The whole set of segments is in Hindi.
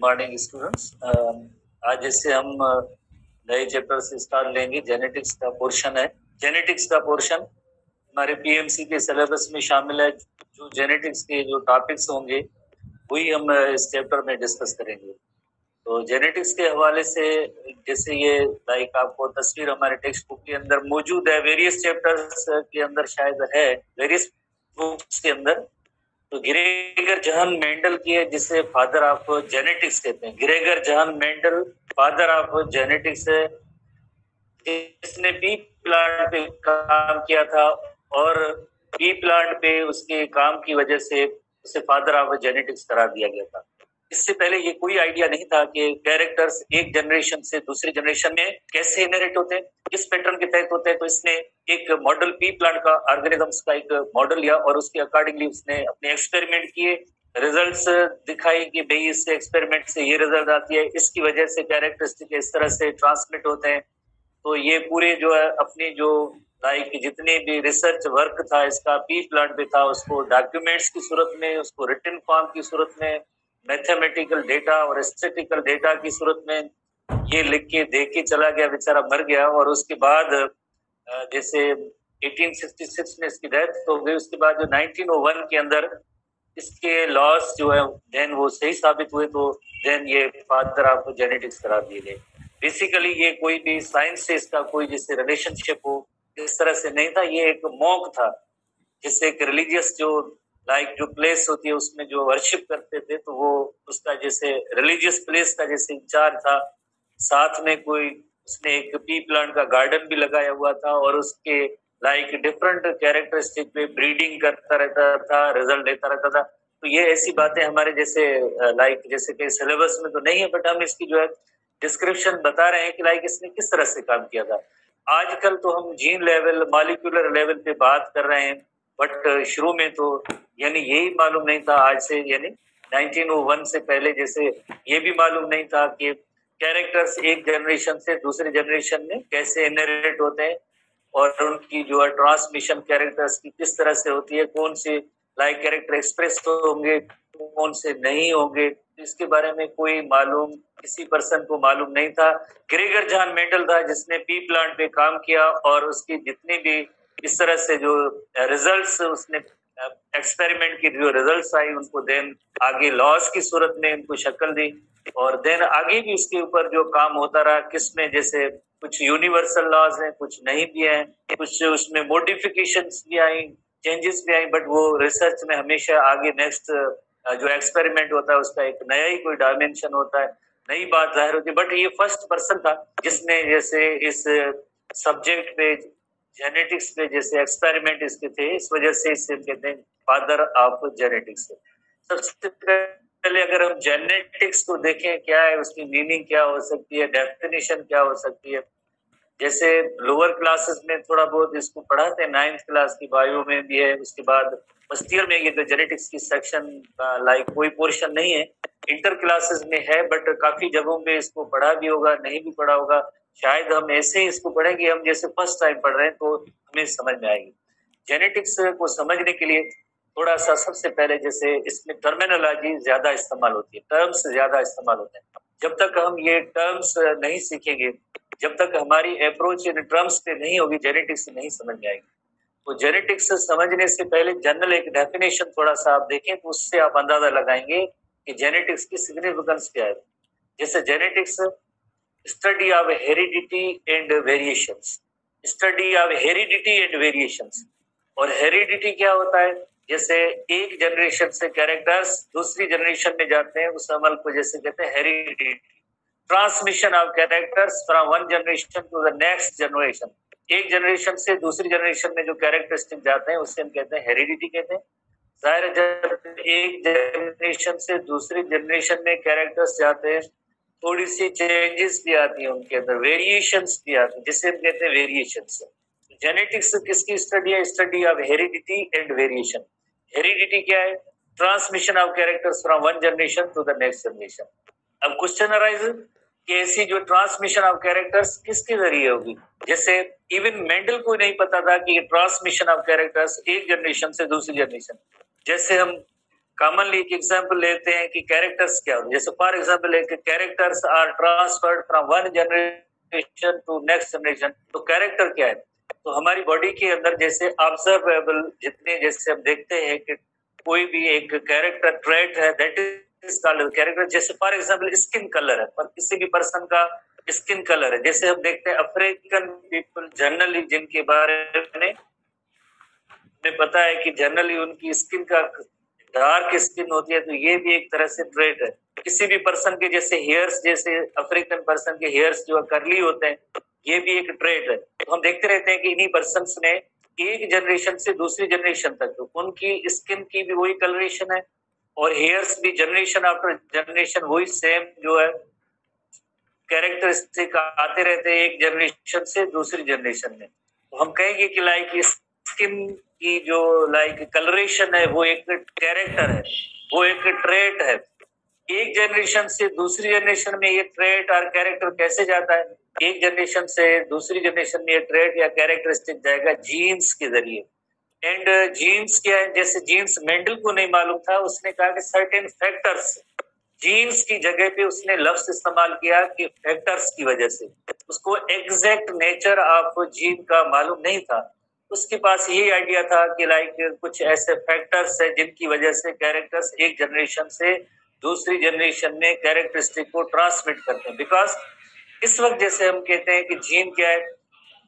Morning students. आज जैसे हम नए चैप्टर से स्टार्ट लेंगे। जेनेटिक्स का पोर्शन है। जेनेटिक्स का पोर्शन हमारे पीएमसी के सिलेबस में शामिल है। जो जेनेटिक्स के जो टॉपिक्स होंगे वही हम इस चैप्टर में डिस्कस करेंगे। तो जेनेटिक्स के हवाले से जैसे ये लाइक आपको तस्वीर हमारे टेक्स्ट बुक के अंदर मौजूद है, वेरियस चैप्टर्स के अंदर शायद है, वेरियस बुक्स के अंदर। तो ग्रेगर जहान मेंडल की है, जिसे फादर ऑफ जेनेटिक्स कहते हैं। ग्रेगर जहान मेंडल फादर ऑफ जेनेटिक्स है। इसने पी प्लांट पे काम किया था और पी प्लांट पे उसके काम की वजह से उसे फादर ऑफ जेनेटिक्स करा दिया गया था। इससे पहले ये कोई आइडिया नहीं था कि कैरेक्टर्स एक जनरेशन से दूसरी जनरेशन में कैसे इनहेरिट होते हैं, किस पैटर्न के तहत होते हैं। तो इसने एक मॉडल पी प्लांट का, ऑर्गेनिजम्स का एक मॉडल लिया और उसके अकॉर्डिंगली उसने अपने एक्सपेरिमेंट किए, रिजल्ट्स दिखाई कि भाई इससे एक्सपेरिमेंट से ये रिजल्ट आती है, इसकी वजह से कैरेक्टरिस्टिक इस तरह से ट्रांसमिट होते हैं। तो ये पूरे जो है अपनी जो लाइक जितने भी रिसर्च वर्क था इसका पी प्लांट पे था, उसको डॉक्यूमेंट्स की सूरत में, उसको रिटन फॉर्म की सूरत में, मैथमेटिकल डेटा और स्टैटिस्टिकल डेटा की सूरत में ये लिख के दे के चला गया, बेचारा मर गया। और उसके बाद जैसे 1866 में इसकी डेथ हो गई। उसके बाद जो 1901 के अंदर इसके लॉस जो है देन वो सही साबित हुए, तो देन ये फादर ऑफ जेनेटिक्स करा दिए गए। बेसिकली ये कोई भी साइंस से इसका कोई जैसे रिलेशनशिप हो इस तरह से नहीं था। ये एक मॉन्क था, जिससे एक रिलीजियस जो लाइक जो प्लेस होती है उसमें जो वर्शिप करते थे, तो वो उसका जैसे रिलीजियस प्लेस का जैसे इंचार्ज था। साथ में कोई उसने एक पी प्लांट का गार्डन भी लगाया हुआ था और उसके लाइक डिफरेंट कैरेक्टरिस्टिक पे ब्रीडिंग करता रहता था, रिजल्ट देता रहता था। तो ये ऐसी बातें हमारे जैसे लाइक जैसे कि सिलेबस में तो नहीं है, बट हम इसकी जो है डिस्क्रिप्शन बता रहे हैं कि लाइक इसने किस तरह से काम किया था। आजकल तो हम जीन लेवल, मॉलिक्यूलर लेवल पे बात कर रहे हैं, बट शुरू में तो यानी यही मालूम नहीं था। आज से यानी 1901 से पहले जैसे ये भी मालूम नहीं था कि कैरेक्टर्स एक जनरेशन से दूसरी जनरेशन में कैसे इनहेरिट होते हैं और उनकी जो है ट्रांसमिशन कैरेक्टर्स की किस तरह से होती है, कौन से लाइक कैरेक्टर एक्सप्रेस होंगे, कौन से नहीं होंगे, इसके बारे में कोई मालूम किसी पर्सन को मालूम नहीं था। ग्रेगर जॉन मेंडल था जिसने पी प्लांट पे काम किया और उसकी जितनी भी इस तरह से जो रिजल्ट्स उसने एक्सपेरिमेंट की जो रिजल्ट्स आई उनको देन आगे लॉस की सूरत में उनको शक्ल दी और देन आगे भी इसके ऊपर जो काम होता रहा, किसमें जैसे कुछ यूनिवर्सल लॉज हैं, कुछ नहीं भी हैं, कुछ उसमें मॉडिफिकेशंस भी आई, चेंजेस भी आई, बट वो रिसर्च में हमेशा आगे नेक्स्ट जो एक्सपेरिमेंट होता है उसका एक नया ही कोई डायमेंशन होता है, नई बात जाहिर होती है। बट ये फर्स्ट पर्सन था जिसने जैसे इस सब्जेक्ट पे जेनेटिक्स पे जैसे एक्सपेरिमेंट इसके थे, इस वजह से इसे कहते हैं फादर ऑफ जेनेटिक्स। सबसे पहले अगर हम जेनेटिक्स को देखें, क्या है उसकी मीनिंग, क्या हो सकती है, डेफिनेशन क्या हो सकती है। जैसे लोअर क्लासेस में थोड़ा बहुत इसको पढ़ाते हैं, 9th क्लास की बायो में भी है, उसके बाद फर्स्ट ईयर में ये तो जेनेटिक्स की सेक्शन का लाइक कोई पोर्शन नहीं है, इंटर क्लासेस में है, बट काफी जगहों पे इसको पढ़ा भी होगा, नहीं भी पढ़ा होगा। शायद हम ऐसे ही इसको पढ़ेंगे, हम जैसे फर्स्ट टाइम पढ़ रहे हैं तो हमें समझ में आएगी। जेनेटिक्स को समझने के लिए थोड़ा सा सबसे पहले जैसे इसमें टर्मिनोलॉजी ज्यादा इस्तेमाल होती है, टर्म्स ज्यादा इस्तेमाल होते हैं। जब तक हम ये टर्म्स नहीं सीखेंगे, जब तक हमारी अप्रोच इन टर्म्स पे नहीं होगी, जेनेटिक्स नहीं समझ में आएगी। तो जेनेटिक्स समझने से पहले जनरल एक डेफिनेशन थोड़ा सा आप देखें तो उससे आप अंदाजा लगाएंगे कि जेनेटिक्स की सिग्निफिकेंस क्या है। जैसे genetics study of heredity and variations, study of heredity and variations. और हेरिडिटी क्या होता है, जैसे एक जनरेशन से कैरेक्टर्स दूसरी जनरेशन में जाते हैं, उस अमल को जैसे कहते हैं heredity. Transmission of characters from one generation to the next generation, एक जनरेशन से दूसरी जनरेशन में जो कैरेक्टरिस्टिक जाते हैं उससे हम कहते हैं हेरिडिटी कहते हैं। जाहिर है जब एक जनरेशन से दूसरी जनरेशन में कैरेक्टर्स जाते हैं, थोड़ी सी चेंजेस भी आती है उनके अंदर, वेरिएशंस भी आती है, जिसे हम कहते हैं वेरिएशंस। जेनेटिक्स किसकी स्टडी है, study of heredity and variation. Heredity क्या है, transmission of characters from one generation to the next generation. अब क्वेश्चन अराइज कि ऐसी जो ट्रांसमिशन ऑफ कैरेक्टर्स किसके जरिए होगी। जैसे इवन मेंडल को नहीं पता था कि ये ट्रांसमिशन ऑफ कैरेक्टर्स एक जनरेशन से दूसरी जनरेशन, जैसे हम कॉमनली एक एग्जांपल लेते हैं कि कैरेक्टर्स क्या होते हैं। जैसे फॉर एग्जांपल है कि characters are transferred from one generation to next generation. तो कैरेक्टर क्या है? तो हमारी बॉडी के अंदर जैसे ऑब्जर्वेबल जितने, जैसे हम देखते हैं कि कोई भी एक कैरेक्टर ट्रेट है, दैट इज कॉल्ड कैरेक्टर। जैसे फॉर एग्जांपल स्किन कलर है, पर किसी भी पर्सन का स्किन कलर है। जैसे हम देखते हैं अफ्रीकन पीपल जनरली, जिनके बारे में हमें पता है कि जनरली उनकी स्किन का डार्क स्किन होती है, तो ये भी एक तरह से ट्रेट है। किसी भी पर्सन के जैसे हेयर्स, जैसे अफ्रीकन पर्सन के हेयर्स जो करली होते हैं, ये भी एक ट्रेट है। तो हम देखते रहते हैं कि इन्हीं पर्सन्स ने एक जनरेशन से दूसरी जनरेशन तक तो उनकी स्किन की भी वही कलरेशन है, और हेयर्स भी जनरेशन आफ्टर जनरेशन वही सेम जो है कैरेक्टरिस्टिक आते रहते हैं एक जनरेशन से दूसरी जनरेशन में। तो हम कहेंगे कि लाइक स्किन की जो लाइक कलरेशन है वो एक कैरेक्टर है, वो एक ट्रेट है। एक जनरेशन से दूसरी जनरेशन में ये ट्रेट और कैरेक्टर कैसे जाता है? एक जनरेशन से दूसरी जनरेशन में ये ट्रेट या कैरेक्टरिस्टिक जाएगा जीन्स के जरिए। एंड जीन्स क्या है? जैसे जीन्स मेंडल को नहीं मालूम था, उसने कहा कि सर्टेन फैक्टर्स, जीन्स की जगह पे उसने लफ्ज इस्तेमाल किया कि फैक्टर्स की वजह से। उसको एग्जैक्ट नेचर ऑफ जीन का मालूम नहीं था, उसके पास यही आइडिया था कि लाइक कुछ ऐसे फैक्टर्स है जिनकी वजह से कैरेक्टर्स एक जनरेशन से दूसरी जनरेशन में कैरेक्टरिस्टिक को ट्रांसमिट करते हैं। बिकॉज इस वक्त जैसे हम कहते हैं कि जीन क्या है?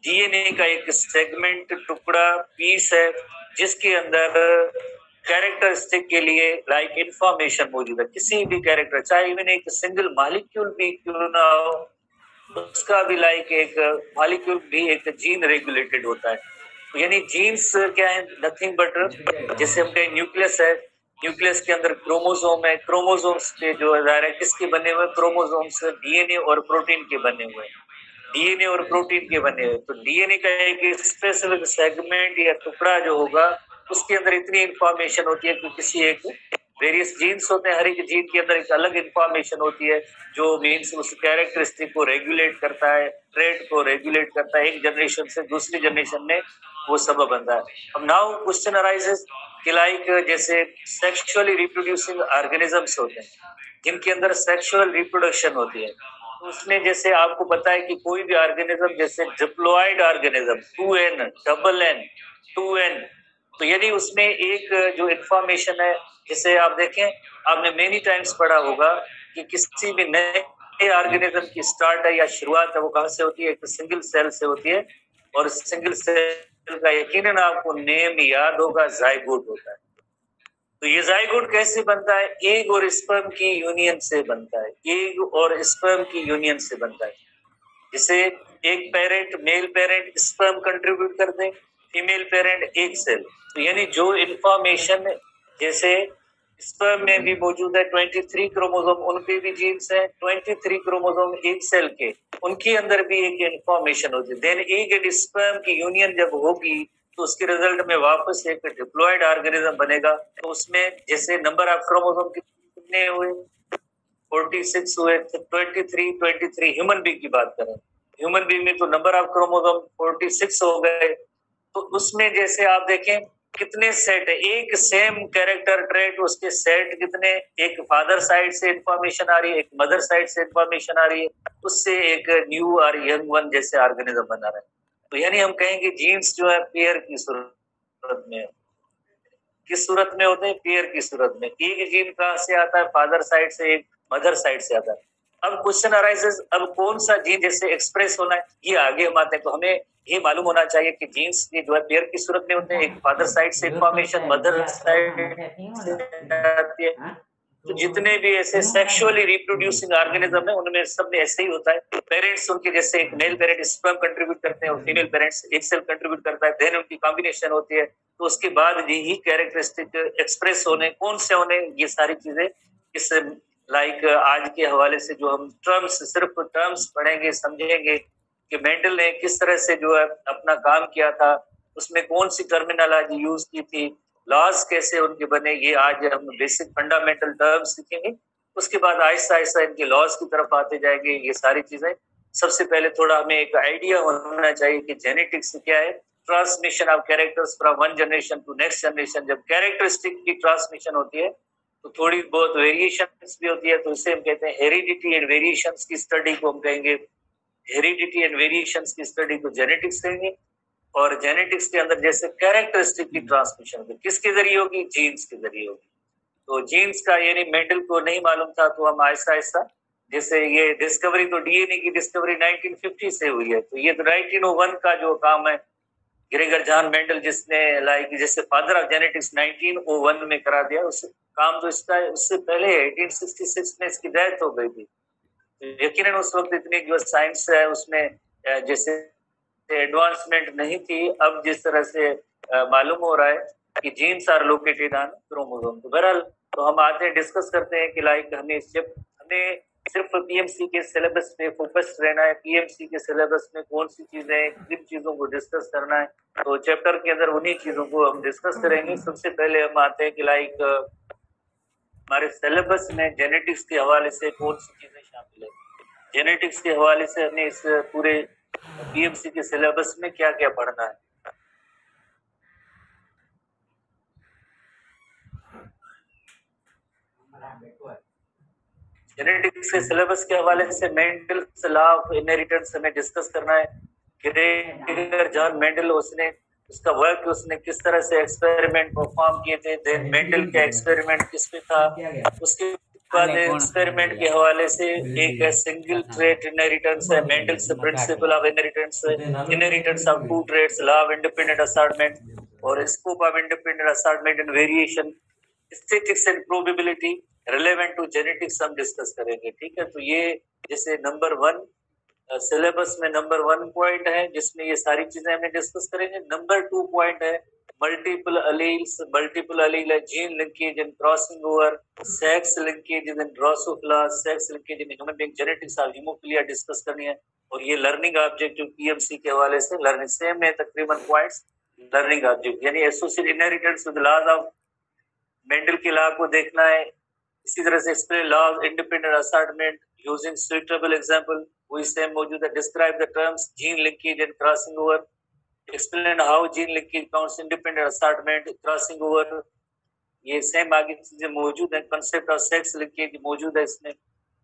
डीएनए का एक सेगमेंट, टुकड़ा, पीस है, जिसके अंदर कैरेक्टरिस्टिक के लिए लाइक इंफॉर्मेशन मौजूद है। किसी भी कैरेक्टर, चाहे इवन एक सिंगल मॉलिक्यूल भी क्यों ना हो, उसका भी लाइक एक मॉलिक्यूल भी एक जीन रेगुलेटेड होता है। यानी जीन्स क्या है? नथिंग बट, जैसे हम कहें न्यूक्लियस है, न्यूक्लियस के अंदर क्रोमोसोम है, क्रोमोसोम्स के जो है किसके बने हुए? क्रोमोसोम्स डीएनए और प्रोटीन के बने हुए, डीएनए और प्रोटीन के बने हुए। तो डीएनए का एक स्पेसिफिक सेगमेंट या टुकड़ा जो होगा, उसके अंदर इतनी इंफॉर्मेशन होती है कि किसी एक वेरियस जीन्स होते हैं, हर एक जीन के अंदर एक अलग इंफॉर्मेशन होती है जो मीन्स उस कैरेक्टरिस्टिक को रेगुलेट करता है, ट्रेट को रेगुलेट करता है एक जनरेशन से दूसरी जनरेशन में वो सबब बनता है। अब नाउ क्वेश्चन अराइजेस कि लाइक जैसे सेक्सुअली रिप्रोड्यूसिंग ऑर्गेनिजम्स होते हैं, जिनके अंदर सेक्सुअल रिप्रोडक्शन होती है, तो उसमें जैसे आपको पता है कि कोई भी ऑर्गेनिज्म जैसे diploid organism 2n, double N, 2n, तो यदि उसमें एक जो इंफॉर्मेशन है, जैसे आप देखें, आपने मेनी टाइम्स पढ़ा होगा कि किसी भी नए ऑर्गेनिज्म की स्टार्ट है या शुरुआत है वो कहाँ से होती है? एक सिंगल सेल से होती है, और सिंगल सेल का यकीनन आपको नेम याद होगा, जाइगोट होता है। तो ये जाइगोट कैसे बनता है? एग और स्पर्म की यूनियन से बनता है, एग और स्पर्म की यूनियन से बनता है। जिसे एक parent, male parent sperm contribute कर दे, फीमेल पेरेंट एक सेल। तो यानी जो इंफॉर्मेशन जैसे स्पर्म में भी मौजूद है 23 क्रोमोसोम, उनके भी जीन्स है 23 क्रोमोसोम एक सेल के, उनके अंदर भी एक इंफॉर्मेशन होती है। देन एग एंड स्पर्म की यूनियन जब होगी तो उसके रिजल्ट में वापस एक डिप्लॉयड ऑर्गेनिज्म बनेगा। तो उसमें जैसे नंबर ऑफ क्रोमोसोम कितने हुए? 46 हुए। 23 ह्यूमन बींग की बात करें, ह्यूमन बींग में तो नंबर ऑफ क्रोमोसोम 46 हो गए। तो उसमें जैसे आप देखें कितने सेट है, एक सेम कैरेक्टर ट्रेट, उसके सेट कितने? एक फादर साइड से इंफॉर्मेशन आ रही है, एक मदर साइड से इंफॉर्मेशन आ रही है, उससे एक न्यू और यंग वन जैसे ऑर्गेनिज्म बना रहा है। तो यानी हम कहेंगे जीन्स जो है पेयर की सूरत में, किस सूरत में होते हैं? पेयर की सूरत में। एक जीन कहाँ से आता है? फादर साइड से, एक मदर साइड से आता है। अब क्वेश्चन अराइजेस, अब कौन सा जीन जैसे एक्सप्रेस होना है, ये आगे हम आते हैं। तो हमें ये मालूम होना चाहिए कि जीन्स जो है पेयर की सूरत में होते हैं, एक फादर साइड से इंफॉर्मेशन, मदर साइड से आती है। तो जितने भी ऐसे सेक्सुअली रिप्रोड्यूसिंग ऑर्गेनिज्म है उनमें सब में ऐसे ही होता है। पेरेंट्स उनके जैसे एक मेल पेरेंट स्पर्म कंट्रीब्यूट करते हैं और फीमेल पेरेंट्स एक सेल कंट्रीब्यूट करता है, देन उनकी कॉम्बिनेशन होती है। तो उसके बाद यही कैरेक्टरिस्टिक एक्सप्रेस होने, कौन से होने, ये सारी चीजें इस लाइक आज के हवाले से जो हम टर्म्स, सिर्फ टर्म्स पढ़ेंगे, समझेंगे कि मेंडल ने किस तरह से जो है अपना काम किया था, उसमें कौन सी टर्मिनोलॉजी यूज की थी, लॉज कैसे उनके बने, ये आज हम बेसिक फंडामेंटल टर्म्स सीखेंगे। उसके बाद आहिस्ता आहिस्ता इनके लॉज की तरफ आते जाएंगे, ये सारी चीजें। सबसे पहले थोड़ा हमें एक आइडिया होना चाहिए कि जेनेटिक्स क्या है। Transmission of characters from one generation to next generation. जब कैरेक्टरिस्टिक की ट्रांसमिशन होती है तो थोड़ी बहुत वेरिएशंस भी होती है, तो इसे हम कहते हैं हेरिडिटी एंड वेरिएशंस की स्टडी को हम कहेंगे हेरिडिटी एंड वेरिएशंस की स्टडी को जेनेटिक्स कहेंगे। और जेनेटिक्स के अंदर जैसे कैरेक्टरिस्टिक की ट्रांसमिशन किसके जरिए होगी, जीन्स के जरिए होगी। तो जीन्स का यानी मेंडल को नहीं मालूम था, तो हम आहिस्ता आहिस्ता जैसे ये डिस्कवरी तो डीएनए की डिस्कवरी 1950 से हुई है, तो ये तो 1901 का जो काम है ग्रेगर जॉन मेंडल जिसने लाइक जैसे फादर ऑफ जेनेटिक्स 1901 में करा दिया, उस काम तो इसका उससे पहले 1866 में इसकी डेथ हो गई थी। यकीनन उस वक्त इतनी जो साइंस है उसमें जैसे एडवांसमेंट नहीं थी। अब जिस तरह से मालूम हो रहा है कि genes are located on chromosome. तो बहरहाल तो हम आते हैं डिस्कस करते हैं कि लाइक हमें सिर्फ पीएमसी के सिलेबस पे फोकस रहना है, पीएमसी के सिलेबस में कौन सी चीजें किन चीजों को डिस्कस करना है, तो चैप्टर के अंदर उन्हीं चीजों को हम डिस्कस करेंगे। सबसे पहले हम आते हैं कि लाइक हमारे सिलेबस में जेनेटिक्स के हवाले से कौन सी चीजें शामिल है। जेनेटिक्स के हवाले से हमें इस पूरे पीएमसी के सिलेबस में क्या क्या पढ़ना है। जेनेटिक्स के सिलेबस के हवाले से मेंडल्स लॉ ऑफ इनहेरिटेंस हमें डिस्कस करना है। ग्रेगर जॉन मेंडल उसका वर्क उसने किस तरह से एक्सपेरिमेंट परफॉर्म किए थे, देन मेंडल का एक्सपेरिमेंट किस पे था, उसके बाद एक्सपेरिमेंट के हवाले से एक सिंगल ट्रेट इनहेरिटेंस है, Mendel's principle of inheritance, inheritance of two traits, law of independent assortment और scope of independent assortment and variation, statistics and probability relevant to genetics हम डिस्कस करेंगे। ठीक है, तो ये जैसे नंबर 1 सिलेबस में नंबर 1 पॉइंट है जिसमें ये सारी चीजें हमें डिस्कस करेंगे। नंबर 2 पॉइंट है मल्टीपल अलील्स, मल्टीपल अलील है gene linkage and crossing over, sex linkage in Drosophila, sex linkage in human being, genetics of haemophilia discuss करनी है। और ये लर्निंग ऑब्जेक्टिव पीएमसी के हवाले से लर्निंग सेम है तकरीबन पॉइंट्स। लर्निंग ऑब्जेक्टिव यानी associated inheritance with laws of Mendel के लॉ को देखना है। इसी तरह से explain law of independent assortment using suitable example, वही सेम मौजूद है। Describe the terms gene linkage and crossing over, explain how gene linkage counts independent assortment crossing over, ये सेम आगे चीजें मौजूद है। कंसेप्ट ऑफ सेक्स लिंकेज मौजूद है इसमें,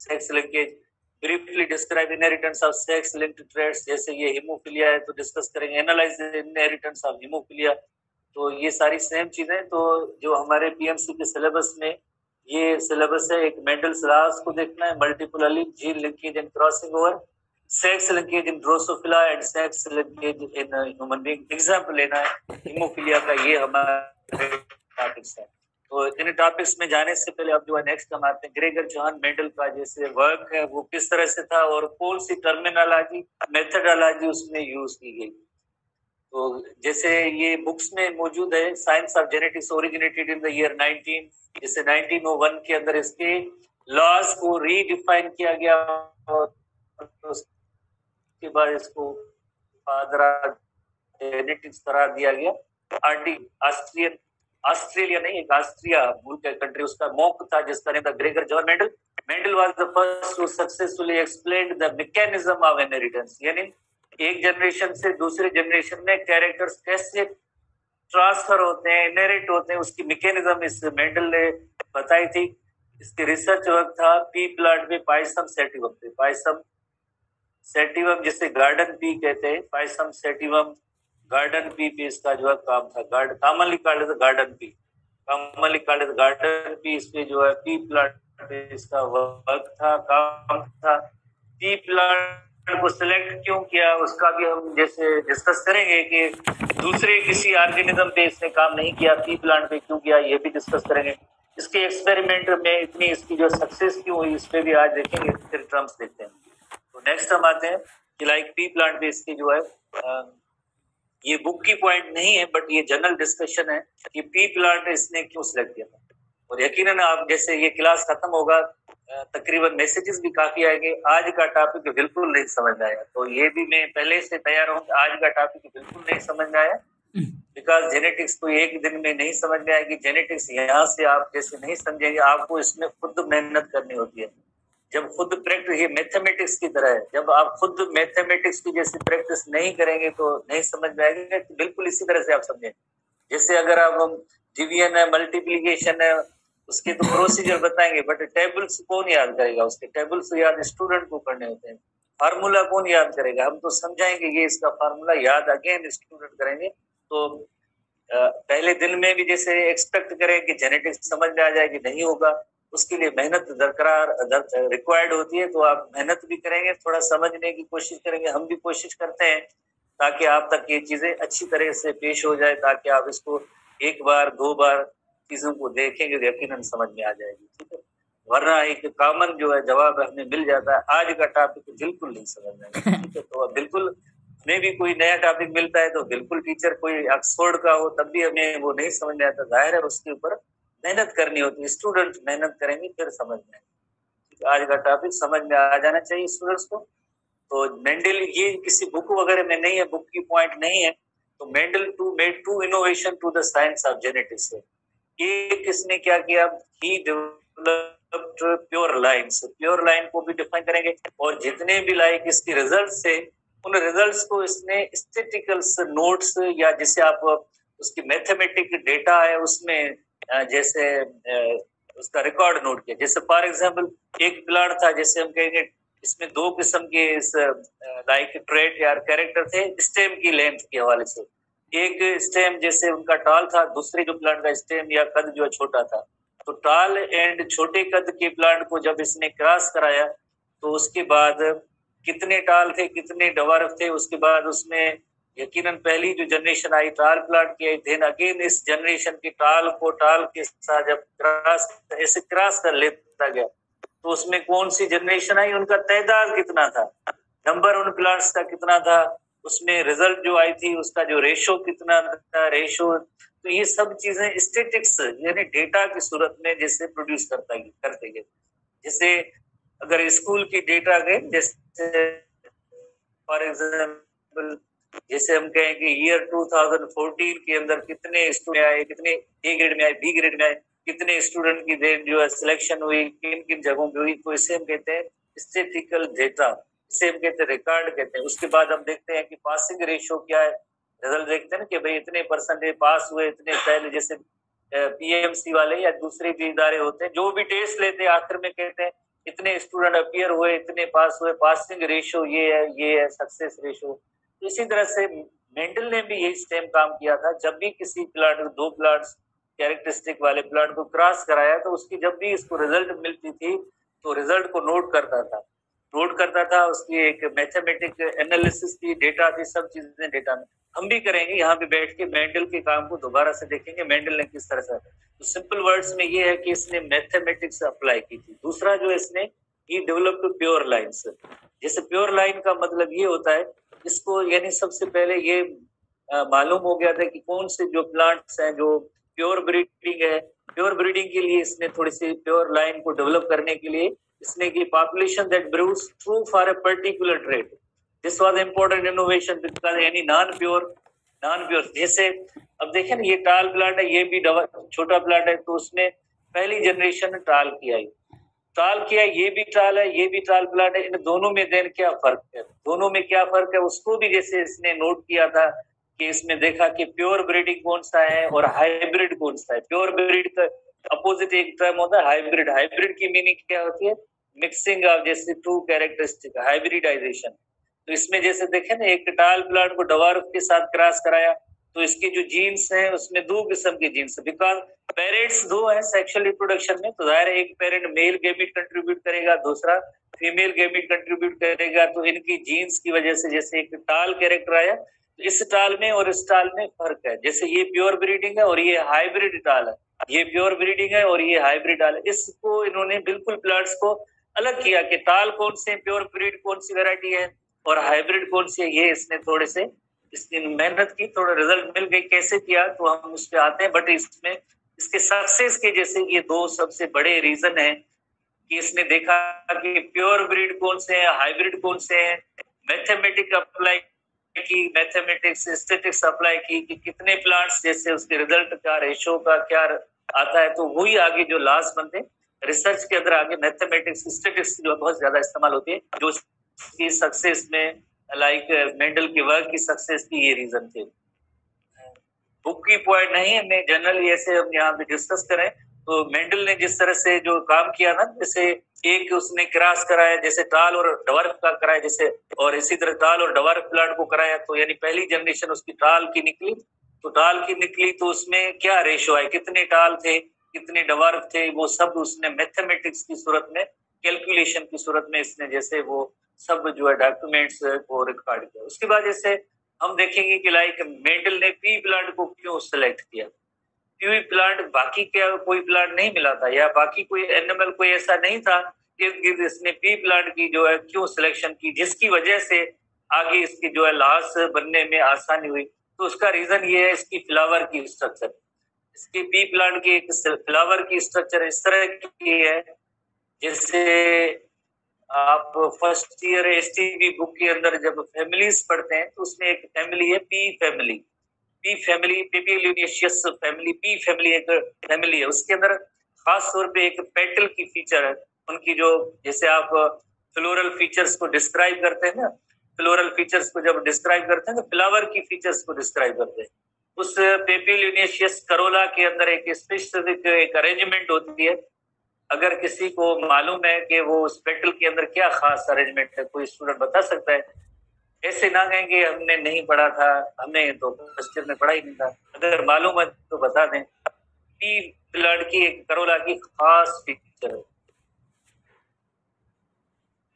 sex linkage briefly describe inheritance of sex linked traits, जैसे ये हीमोफिलिया है तो डिस्कस करेंगे। Analyse the inheritance of haemophilia, तो ये सारी सेम चीजें तो जो हमारे पीएमसी के सिलेबस में ये सिलेबस है। एक मेंडल्स लॉज को देखना है, multiple allele, gene linkage and crossing over, sex linkage in Drosophila and sex linkage in human being example लेना है हीमोफिलिया का। ये हमारे टॉपिक्स है। तो इन टॉपिक्स में जाने से पहले अब जो है नेक्स्ट हम आते हैं ग्रेगर जॉन मेंडल का जैसे वर्क है वो किस तरह से था और कौन सी टर्मिनोलॉजी मेथडोलॉजी उसमें यूज की गई। तो जैसे ये बुक्स में मौजूद है, science of genetics originated in the year 1901 के अंदर इसके लॉज को रीडिफाइन किया गया और उसके बाद इसको फादर ऑफ जेनेटिक्स करार दिया गया। ऑस्ट्रेलिया नहीं, एक ऑस्ट्रिया मुल्क है, कंट्री, उसका मॉक था जिसका नेम था Gregor John Mendel. Mendel was the first who successfully explained the mechanism of inheritance, यानी एक जनरेशन से दूसरे जनरेशन में कैरेक्टर्स कैसे ट्रांसफर होते हैं, इनहेरिट होते हैं, उसकी मैकेनिज्म इस मेंडल ने बताई थी। इसके रिसर्च वर्क था पी प्लांट में पाइसम सैटिवम पे, पाइसम सैटिवम जिसे गार्डन पी कहते हैं, पाइसम सैटिवम गार्डन पी पे इसका जो है काम था। Commonly called garden pea, commonly called garden pea, इस पे जो है पी प्लांट पे इसका वर्क था, काम था। पी प्लांट को सिलेक्ट क्यों किया उसका भी हम जैसे डिस्कस करेंगे कि दूसरे किसी ऑर्गेनिज्म पे इसने काम नहीं किया, पी प्लांट पे क्यों किया ये भी डिस्कस करेंगे। इसके एक्सपेरिमेंट में इतनी इसकी जो सक्सेस क्यों हुई इस पे भी आज देखेंगे, फिर टर्म्स देखते हैं। तो नेक्स्ट हम आते हैं कि लाइक पी प्लांट पे इसकी जो है ये बुक की पॉइंट नहीं है बट ये जनरल डिस्कशन है कि पी प्लांट इसने क्यों सिलेक्ट किया था। और यकीनन आप जैसे ये क्लास खत्म होगा तकरीबन मैसेजेस भी काफी आएंगे। आज का टॉपिक बिल्कुल नहीं समझ आया, तो ये भी मैं पहले से तैयार हूँ। आज का टॉपिक बिल्कुल नहीं समझ में आया बिकॉज जेनेटिक्स को एक दिन में नहीं समझ में आएगी। जेनेटिक्स यहाँ से आप जैसे नहीं समझेंगे, आपको इसमें खुद मेहनत करनी होती है। जब खुद प्रैक्टिस, ये मैथमेटिक्स की तरह है, जब आप खुद मैथमेटिक्स की जैसी प्रैक्टिस नहीं करेंगे तो नहीं समझ में आएगा। बिल्कुल इसी तरह से आप समझें, जैसे अगर आप डिवीजन है, मल्टीप्लिकेशन है, उसके तो प्रोसीजर बताएंगे, बट टेबल्स कौन याद करेगा? उसके टेबल्स याद स्टूडेंट को करने होते हैं। फार्मूला कौन याद करेगा? हम तो समझाएंगे ये इसका फार्मूला, याद अगेन स्टूडेंट करेंगे। तो पहले दिन में भी जैसे एक्सपेक्ट करें कि जेनेटिक्स समझ में आ जाएगी, नहीं होगा। उसके लिए मेहनत रिक्वायर्ड होती है, तो आप मेहनत भी करेंगे, थोड़ा समझने की कोशिश करेंगे। हम भी कोशिश करते हैं ताकि आप तक ये चीजें अच्छी तरह से पेश हो जाए, ताकि आप इसको एक बार दो बार चीजों को देखेंगे तो यकीनन समझ में आ जाएगी, ठीक है। वरना एक कॉमन जो है जवाब हमें मिल जाता है, आज का टॉपिक बिल्कुल नहीं समझ में आएगा, ठीक है। तो बिल्कुल हमें भी कोई नया टॉपिक मिलता है तो बिल्कुल टीचर कोई ऑक्सफोर्ड का हो तब भी हमें वो नहीं समझ में आता, जाहिर है उसके ऊपर मेहनत करनी होती है। स्टूडेंट मेहनत करेंगे फिर समझ में आएगा। आज का टॉपिक समझ में आ जाना चाहिए स्टूडेंट्स को। तो मेंडल ये किसी बुक वगैरह में नहीं है, बुक की पॉइंट नहीं है। तो Mendel made two innovation to the science of genetics. ये किसने क्या किया? He developed pure lines. Pure line को भी डिफाइन करेंगे, और जितने भी लाइक इसके रिजल्ट से, उन रिजल्ट्स को इसने स्टैटिस्टिकल नोट्स, या जिसे आप उसकी मैथमेटिक डेटा है उसमें जैसे उसका रिकॉर्ड नोट किया। जैसे फॉर एग्जांपल एक प्लांट था, जैसे हम कहेंगे इसमें दो किस्म के लाइक ट्रेट या कैरेक्टर थे स्टेम की लेंथ के हवाले से। एक स्टेम जैसे उनका टाल था, दूसरे जो प्लांट का स्टेम या कद जो छोटा था। तो टाल एंड छोटे कद के प्लांट को जब इसने क्रॉस कराया तो उसके बाद कितने टाल थे, कितने डवार्फ थे, उसके बाद उसमें यकीनन पहली जो जनरेशन आई टाल प्लांट की आई, देन अगेन इस जनरेशन की टाल को टाल के साथ जब क्रॉस कर लेता गया तो उसमें कौन सी जनरेशन आई, उनका तादाद कितना था, नंबर उन प्लांट्स का कितना था, उसमें रिजल्ट जो आई थी उसका जो रेशो कितना था, रेशो। तो ये सब चीजें स्टैटिस्टिक्स यानी डेटा की सूरत में जैसे प्रोड्यूस करते गए। जैसे अगर स्कूल की डेटा गए, जैसे फॉर एग्जाम्पल जैसे हम कहें कि ईयर 2014 के अंदर कितने स्टूडेंट आए, कितने ए ग्रेड में आए, बी ग्रेड में आए, कितने स्टूडेंट की देन जो है सिलेक्शन हुई, किन किन जगहों पे हुई, तो इसे हम कहते हैं स्टैटिस्टिकल डेटा, इसे हम कहते हैं रिकॉर्ड कहते हैं। उसके बाद हम देखते हैं कि पासिंग रेशियो क्या है, रिजल्ट देखते हैं ना कि भाई इतने परसेंटेज पास हुए, इतने पहले जैसे पीएमसी वाले या दूसरे भी इदारे होते हैं जो भी टेस्ट लेते हैं आखिर में कहते हैं इतने स्टूडेंट अपियर हुए, इतने पास हुए, पासिंग रेशियो ये है सक्सेस रेशियो। इसी तरह से मेंडल ने भी यही सेम काम किया था। जब भी किसी प्लांट दो प्लांट्स कैरेक्टरिस्टिक वाले प्लांट को क्रॉस कराया तो उसकी जब भी इसको रिजल्ट मिलती थी तो रिजल्ट को नोट करता था, उसकी एक मैथमेटिक एनालिसिस की डेटा थी, सब चीजें डेटा में। हम भी करेंगे यहाँ पे बैठ के मेंडल के काम को दोबारा से देखेंगे मेंडल ने किस तरह से। तो सिंपल वर्ड्स में ये है कि इसने मैथमेटिक्स अप्लाई की थी। दूसरा जो इसने ही डेवलप्ड प्योर लाइन्स। जैसे प्योर लाइन का मतलब ये होता है, इसको यानी सबसे पहले ये मालूम हो गया था कि कौन से जो प्लांट्स हैं जो प्योर ब्रीडिंग है। प्योर ब्रीडिंग के लिए इसने थोड़ी सी प्योर लाइन को डेवलप करने के लिए इसने की population that breeds true for a particular trait. This was important innovation because any non pure जैसे अब देखें ना, ये टाल प्लांट है, ये भी छोटा प्लांट है, तो उसमें पहली जनरेशन टाल की आई, टाल किया, ये भी टाल है, ये भी टाल प्लांट है, इन दोनों में देन क्या फर्क है, दोनों में क्या फर्क है उसको भी जैसे इसने नोट किया था कि इसमें देखा कि प्योर ब्रीडिंग कौन सा है और हाइब्रिड कौन सा है। प्योर ब्रीड का अपोजिट एक टर्म होता है हाइब्रिड। हाइब्रिड की मीनिंग क्या होती है? मिक्सिंग ऑफ जैसे टू कैरेक्टरिस्टिक, हाइब्रिडाइजेशन। तो इसमें जैसे देखे ना, एक टाल प्लांट को डवार्फ के साथ क्रॉस कराया तो इसकी जो जीन्स हैं उसमें दो किस्म के जीन्स, बिकॉज पेरेंट्स दो हैं सेक्सुअल रिप्रोडक्शन में, तो जाहिर एक पेरेंट मेल गैमेट कंट्रीब्यूट करेगा, दूसरा फीमेल गैमेट कंट्रीब्यूट करेगा। तो इनकी जीन्स की वजह से जैसे एक टाल कैरेक्टर आया, तो इस टाल में और इस टाल में फर्क है। जैसे ये प्योर ब्रीडिंग है और ये हाइब्रिड टाल है, ये प्योर ब्रीडिंग है और ये हाइब्रिड टाल है। इसको इन्होंने बिल्कुल प्लांट्स को अलग किया कि टाल कौन से, प्योर ब्रीड कौन सी वेरायटी है और हाइब्रिड कौन सी है। ये इसने थोड़े से इसकी मेहनत की, थोड़ा रिजल्ट मिल गई। कैसे किया तो हम उस पर आते हैं, बट इसमें इसके सक्सेस के जैसे ये दो सबसे बड़े रीजन है कि इसने देखा कि प्योर ब्रीड कौन से हैं, हाइब्रिड कौन से हैं, मैथमेटिक अप्लाई की, मैथमेटिक्स स्टैटिस्टिक्स अप्लाई की कि कितने प्लांट्स जैसे उसके रिजल्ट का रेशो का क्या आता है। तो वही आगे जो लास्ट बनते रिसर्च के अंदर आगे मैथमेटिक्स स्टैटिस्टिक्स जो बहुत ज्यादा इस्तेमाल होती है, जो की सक्सेस में लाइक मेंडल के वर्क की सक्सेस की ये रीजन थे। बुक की पॉइंट नहीं है, मैं जनरली ऐसे हम यहाँ पे डिस्कस करें तो मेंडल ने जिस तरह से जो काम किया ना, जैसे एक उसने क्रॉस कराया, जैसे टाल और डवार्फ का कराया, जैसे, और इसी तरह टाल और डवार्फ प्लांट को कराया, तो यानी पहली जनरेशन उसकी टाल की निकली। तो टाल की निकली तो उसमें क्या रेशो है, कितने टाल थे, कितने डवार्फ थे, वो सब उसने मैथमेटिक्स की सूरत में, कैलकुलेशन की सूरत में इसने जैसे वो सब जो है डॉक्यूमेंट्स को रिकॉर्ड किया। उसके बाद जैसे हम देखेंगे कि लाइक मेंडल ने पी प्लांट को क्यों सिलेक्ट किया। पी प्लांट बाकी क्या कोई प्लांट नहीं मिला था, या बाकी कोई एनिमल कोई ऐसा नहीं था, इसने पी प्लांट की जो है क्यों सिलेक्शन की, जिसकी वजह से आगे इसकी जो है लाश बनने में आसानी हुई। तो उसका रीजन ये है इसकी फ्लावर की स्ट्रक्चर। इसकी पी प्लांट की एक फ्लावर की स्ट्रक्चर इस तरह की है, जैसे आप फर्स्ट ईयर एसटीबी बुक के अंदर जब फैमिलीज पढ़ते हैं तो उसमें एक फैमिली है pea family. Pea family, papilionaceous family, pea family एक फैमिली है। उसके अंदर खास तौर पे एक पेटल की फीचर है उनकी, जो जैसे आप फ्लोरल फीचर्स को डिस्क्राइब करते हैं ना, फ्लोरल फीचर्स को जब डिस्क्राइब करते हैं तो फ्लावर की फीचर्स को डिस्क्राइब करते हैं। उस पेपियोलिनेशियस करोला के अंदर एक स्पेसिफिक एक अरेंजमेंट होती है। अगर किसी को मालूम है कि वो उस पेटल के अंदर क्या खास अरेंजमेंट है, कोई स्टूडेंट बता सकता है? ऐसे ना कहेंगे हमने नहीं पढ़ा था, हमने तो फर्स्ट ईयर में पढ़ा ही नहीं था। अगर मालूम है तो बता दें। पी प्लांट की एक करोला की खास फीचर है,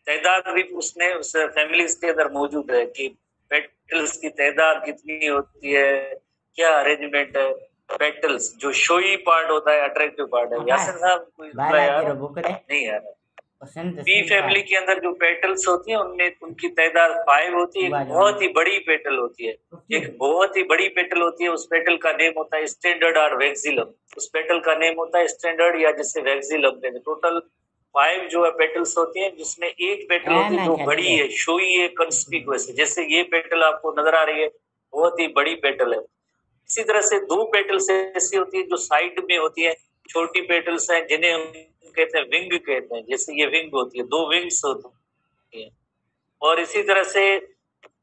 तादाद भी उसने उस फैमिलीज के अंदर मौजूद है कि पेटल्स की तादाद कितनी होती है, क्या अरेंजमेंट है। पेटल्स जो शोई पार्ट होता है, अट्रैक्टिव पार्ट है। यासिन साहब कोई यार नहीं यार, पी फैमिली के अंदर जो पेटल्स होती है उनमें उनकी तादाद 5 होती है। एक बहुत ही बड़ी पेटल होती है, एक बहुत ही बड़ी पेटल होती है। उस पेटल का नेम होता है स्टैंडर्ड और वैक्सिलम। उस पेटल का नेम होता है स्टैंडर्ड या जिससे वैक्सिलम कहते हैं। टोटल 5 जो है पेटल्स होती है, जिसमें एक पेटल होती है जो बड़ी है, शोई है, कंस्पिकुअस है। जैसे ये पेटल आपको नजर आ रही है, बहुत ही बड़ी पेटल है। इसी तरह से 2 पेटल्स ऐसी होती है जो साइड में होती है, छोटी पेटल्स हैं जिन्हें हम कहते हैं विंग कहते हैं। जैसे ये विंग होती है, 2 विंग्स होती है। और इसी तरह से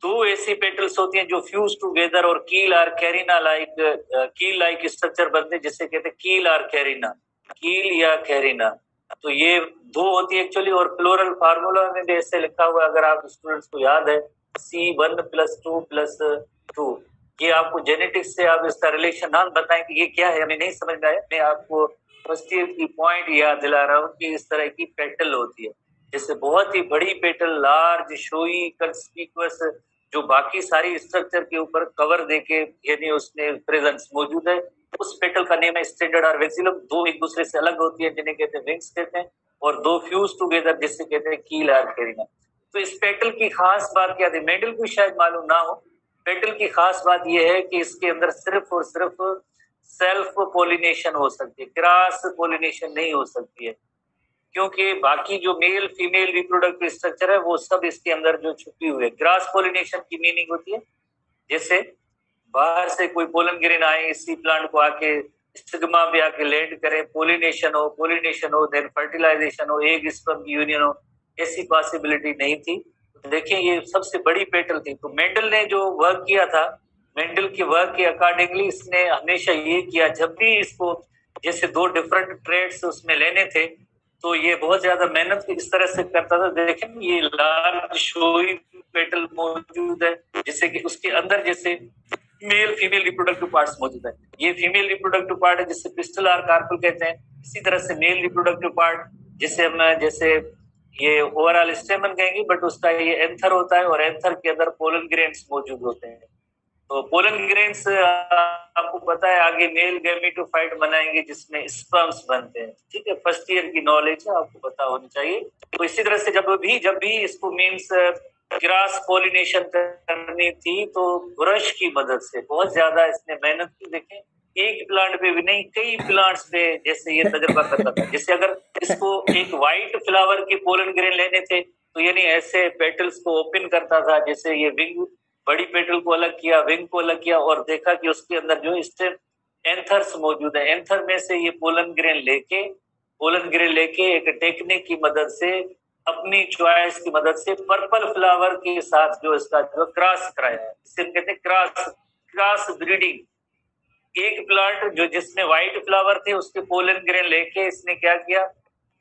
2 ऐसी पेटल्स होती हैं जो फ्यूज टुगेदर और कील आर कैरिना लाइक, कील लाइक स्ट्रक्चर बनते हैं, जिसे कहते हैं कील आर कैरिना, कील या कैरिना। तो ये 2 होती है एक्चुअली। और फ्लोरल फार्मूला में भी ऐसे लिखा हुआ है, अगर आप स्टूडेंट्स को याद है, C1 + 2 + 2। ये आपको जेनेटिक्स से आप इसका रिलेशन ना बताएं कि ये क्या है, हमें नहीं समझ में आया। मैं आपको फर्स्ट ईयर की पॉइंट याद दिला रहा हूँ कि इस तरह की पेटल होती है, जैसे बहुत ही बड़ी पेटल, लार्ज, शोई, कंस्पिकुअस, जो बाकी सारी स्ट्रक्चर के ऊपर कवर देके यानी उसमें प्रेजेंस मौजूद है। उस पेटल का नेम है स्टैंडर्ड और वैक्सिलम। 2 एक दूसरे से अलग होती है जिन्हें कहते हैं विंग्स कहते हैं, और 2 फ्यूज टुगेदर जिसे कहते हैं कील आर कैरिना। तो इस पेटल की खास बात क्या थी, मेंडल को शायद मालूम ना हो। पेटल की खास बात यह है कि इसके अंदर सिर्फ और सिर्फ सेल्फ पोलिनेशन हो सकती है, क्रॉस पोलिनेशन नहीं हो सकती है, क्योंकि बाकी जो मेल फीमेल रिप्रोडक्टिव स्ट्रक्चर है वो सब इसके अंदर जो छुपी हुई है। क्रॉस पोलिनेशन की मीनिंग होती है जैसे बाहर से कोई पोलन ग्रेन आए, इसी प्लांट को आके स्टिग्मा पे आके लैंड करे, पोलिनेशन हो, देन फर्टिलाइजेशन हो, एग स्पर्म की यूनियन हो, ऐसी पॉसिबिलिटी नहीं थी। देखिए ये सबसे बड़ी पेटल थी। तो मेंडल ने जो वर्क किया था, मेंडल के वर्क के अकॉर्डिंगली इसने हमेशा ये किया, जब भी इसको जैसे 2 डिफरेंट ट्रेड्स उसमें लेने थे तो ये बहुत ज्यादा मेहनत इस तरह से करता था। देखें ये लार्ज शोई पेटल मौजूद है, जिससे कि उसके अंदर जैसे मेल फीमेल रिप्रोडक्टिव पार्ट्स मौजूद है। ये फीमेल रिप्रोडक्टिव पार्ट है जिससे पिस्टल आर कार्पल कहते हैं। इसी तरह से मेल रिप्रोडक्टिव पार्ट जिसे हम जैसे ये ओवरऑल स्टेमन कहेंगे, बट उसका ये एंथर होता है, और एंथर के अंदर पोलन ग्रेन्स मौजूद होते हैं। तो पोलन ग्रेन्स आपको पता है आगे मेल गैमेटोफाइट बनाएंगे जिसमें स्पर्म्स बनते हैं। ठीक है, फर्स्ट ईयर की नॉलेज है, आपको पता होनी चाहिए। तो इसी तरह से जब भी इसको मीन्स क्रॉस पोलिनेशन करनी थी तो ब्रश की मदद से बहुत ज्यादा इसने मेहनत की। देखें एक प्लांट पे भी नहीं, कई प्लांट्स पे जैसे ये तजुर्बा करता था। जैसे अगर इसको एक व्हाइट फ्लावर के पोलन ग्रेन लेने थे तो यानी ऐसे पेटल्स को ओपन करता था, जैसे ये विंग, बड़ी पेटल को अलग किया, विंग को अलग किया, और देखा कि उसके अंदर जो स्टेम एंथर्स मौजूद है, एंथर में से ये पोलन ग्रेन लेके एक टेक्निक की मदद से, अपनी चॉइस की मदद से पर्पल फ्लावर के साथ जो इसका जो क्रॉस कराया है, इसे कहते हैं क्रॉस ब्रीडिंग। एक प्लांट जो जिसमें व्हाइट फ्लावर थे उसके पोलन ग्रेन लेके इसने क्या किया,